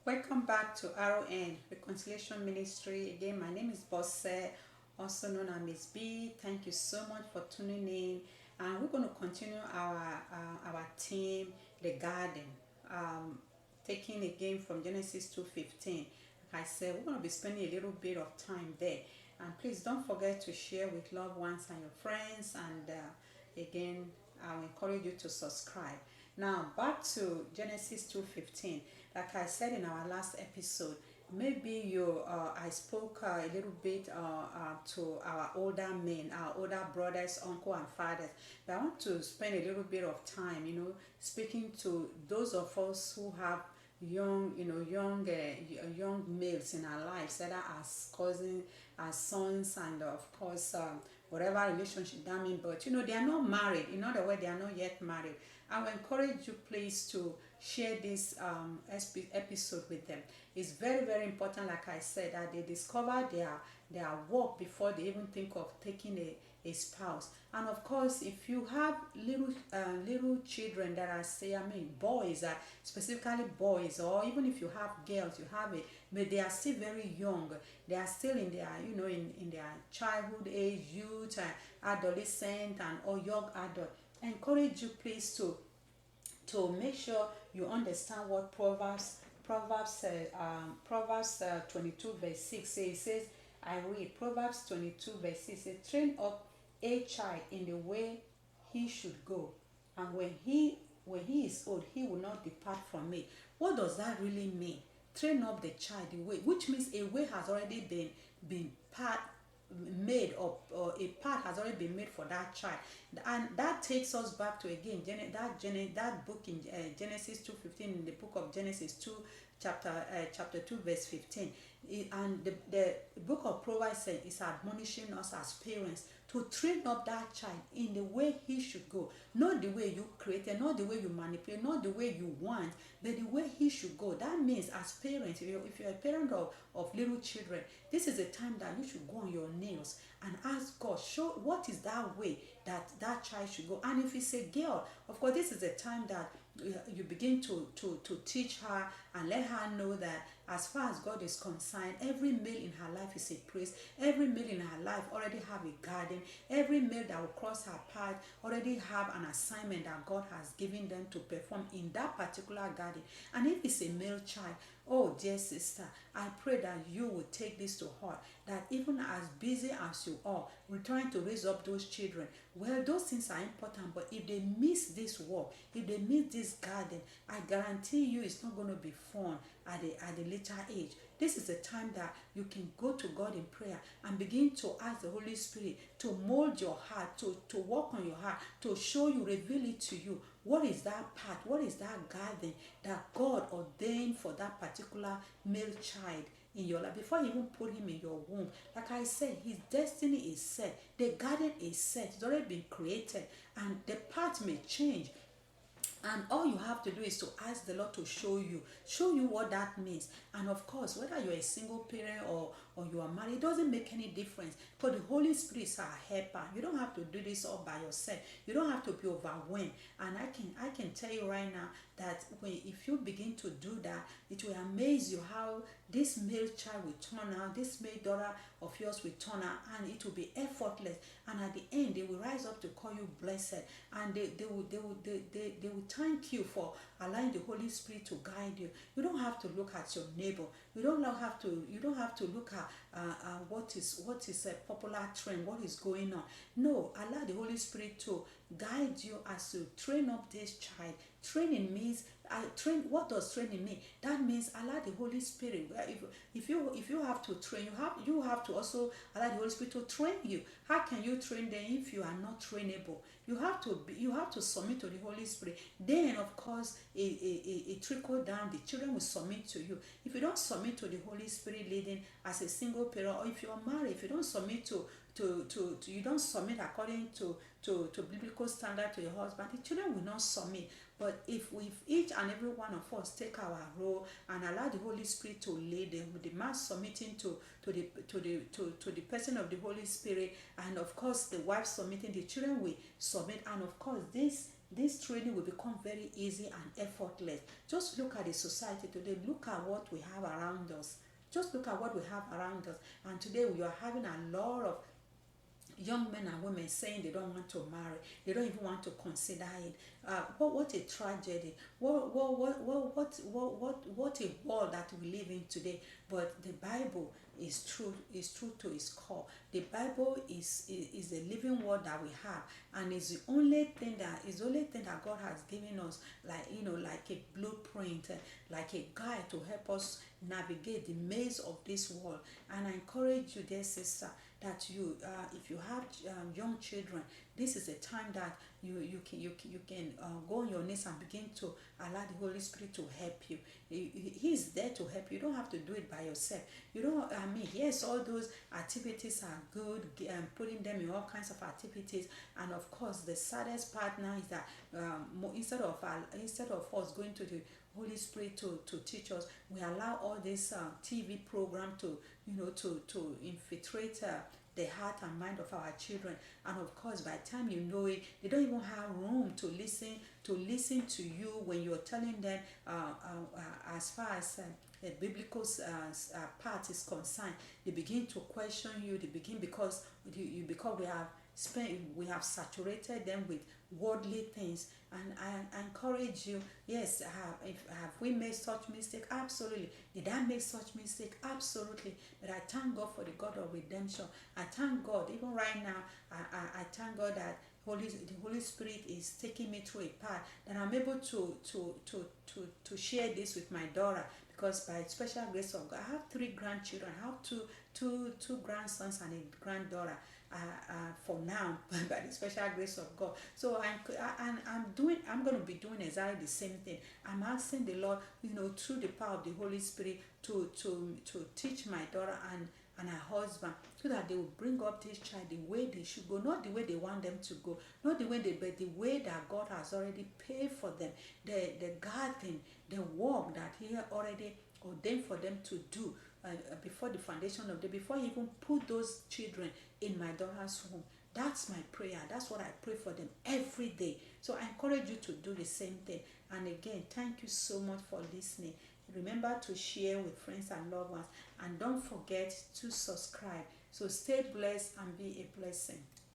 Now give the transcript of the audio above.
Welcome back to RON Reconciliation Ministry. Again, my name is Bosse, also known as Miss B. Thank you so much for tuning in. And we're going to continue our theme, the garden, taking again from Genesis 2:15. Like I said, we're going to be spending a little bit of time there. And please don't forget to share with loved ones and your friends. And again, I'll encourage you to subscribe. Now back to Genesis 2:15. Like I said in our last episode, maybe I spoke a little bit to our older men, our older brothers, uncle and fathers. But I want to spend a little bit of time, speaking to those of us who have young males in our lives, either as cousins, as sons, and of course, whatever relationship that means. But they are not married. In other words, they are not yet married. I will encourage you, please, to share this episode with them. It's very, very important, like I said, that they discover their work before they even think of taking a spouse. And of course, if you have little children that are, say, boys, specifically boys, or even if you have girls, you have it, but they are still very young. They are still in their, in their childhood age, youth, adolescent, and or young adult. I encourage you, please, to make sure you understand what Proverbs 22 verse 6 says. It says, I read Proverbs 22 verse 6 says, train up a child in the way he should go, and when he is old, he will not depart from it. What does that really mean? Train up the child the way, which means a way has already been part made up, or a path has already been made for that child. And that takes us back to again that book in Genesis 2:15, in the book of Genesis 2, chapter 2 verse 15. And the book of Proverbs says, is admonishing us as parents to train up that child in the way he should go, not the way you created, not the way you manipulate, not the way you want, but the way he should go. That means, as parents, if you're a parent of little children, this is a time that you should go on your knees and ask God, show what is that way that child should go. And if it's a girl, of course, this is a time that you begin to teach her and let her know that as far as God is concerned, every male in her life is a priest. Every male in her life already have a garden. Every male that will cross her path already have an assignment that God has given them to perform in that particular garden. And if it's a male child, oh dear sister, I pray that you will take this to heart, that even as busy as you are, we're trying to raise up those children. Well, those things are important, but if they miss this work, if they miss this garden, I guarantee you it's not going to be fun at the later age. This is a time that you can go to God in prayer and begin to ask the Holy Spirit to mold your heart, to work on your heart, to show you, reveal it to you. What is that path? What is that garden that God ordained for that particular male child in your life before you even put him in your womb? Like I said, his destiny is set. The garden is set. It's already been created, and the path may change. And all you have to do is to ask the Lord to show you what that means. And of course, whether you're a single parent or you are married, it doesn't make any difference, because the Holy Spirit is our helper. You don't have to do this all by yourself. You don't have to be overwhelmed. And I can tell you right now that if you begin to do that, it will amaze you how this male child will turn out, this male daughter of yours will turn out, and it will be effortless. And at the end, they will rise up to call you blessed, and they will thank you for allowing the Holy Spirit to guide you. You don't have to look at your neighbor. You don't have to look at what is a popular trend, what is going on. No, allow the Holy Spirit to guide you as you train up this child. Training means what does training mean? That means allow the Holy Spirit. If you have to train, you have to also allow the Holy Spirit to train you. How can you train them if you are not trainable? You have to submit to the Holy Spirit. Then of course it trickle down. The children will submit to you. If you don't submit to the Holy Spirit leading as a single parent, or if you are married, if you don't submit to you don't submit according to biblical standard to your husband, the children will not submit. But if each and every one of us take our role and allow the Holy Spirit to lead them, with the man submitting to the person of the Holy Spirit, and of course the wife submitting, the children will submit, and of course this training will become very easy and effortless. Just look at the society today, look at what we have around us. Just look at what we have around us. And today we are having a lot of young men and women saying they don't want to marry, they don't even want to consider it. What a tragedy. What a world that we live in today. But the Bible is true to its core. The Bible is the living word that we have, and is the only thing that God has given us, like, like a blueprint, like a guide to help us navigate the maze of this world. And I encourage you, dear sister, that if you have young children, this is a time that you can go on your knees and begin to allow the Holy Spirit to help you. He is there to help you. You don't have to do it by yourself. You don't. I mean, yes, all those activities are good. Putting them in all kinds of activities, and of course, the saddest part now is that instead of us going to the Holy Spirit to teach us, we allow all this TV program to infiltrate the heart and mind of our children. And of course, by the time you know it, they don't even have room to listen to you when you're telling them, as far as the biblical part is concerned. They begin to question you. They begin because we have saturated them with worldly things. And I encourage you, yes, have we made such mistake? Absolutely. Did I make such mistake? Absolutely. But I thank God for the God of redemption. I thank God, even right now, I thank God that the Holy Spirit is taking me through a path that I'm able to share this with my daughter, because by special grace of God, I have 3 grandchildren. I have two grandsons and a granddaughter. For now, by the special grace of God. So I'm going to be doing exactly the same thing. I'm asking the Lord, through the power of the Holy Spirit, to teach my daughter and her husband, so that they will bring up this child the way they should go, not the way they want them to go, not the way but the way that God has already paid for them, the garden, the work that He already ordained for them to do, before the foundation of the before He even put those children in my daughter's home. That's my prayer. That's what I pray for them every day. So I encourage you to do the same thing. And again, thank you so much for listening. Remember to share with friends and loved ones, and don't forget to subscribe. So stay blessed and be a blessing.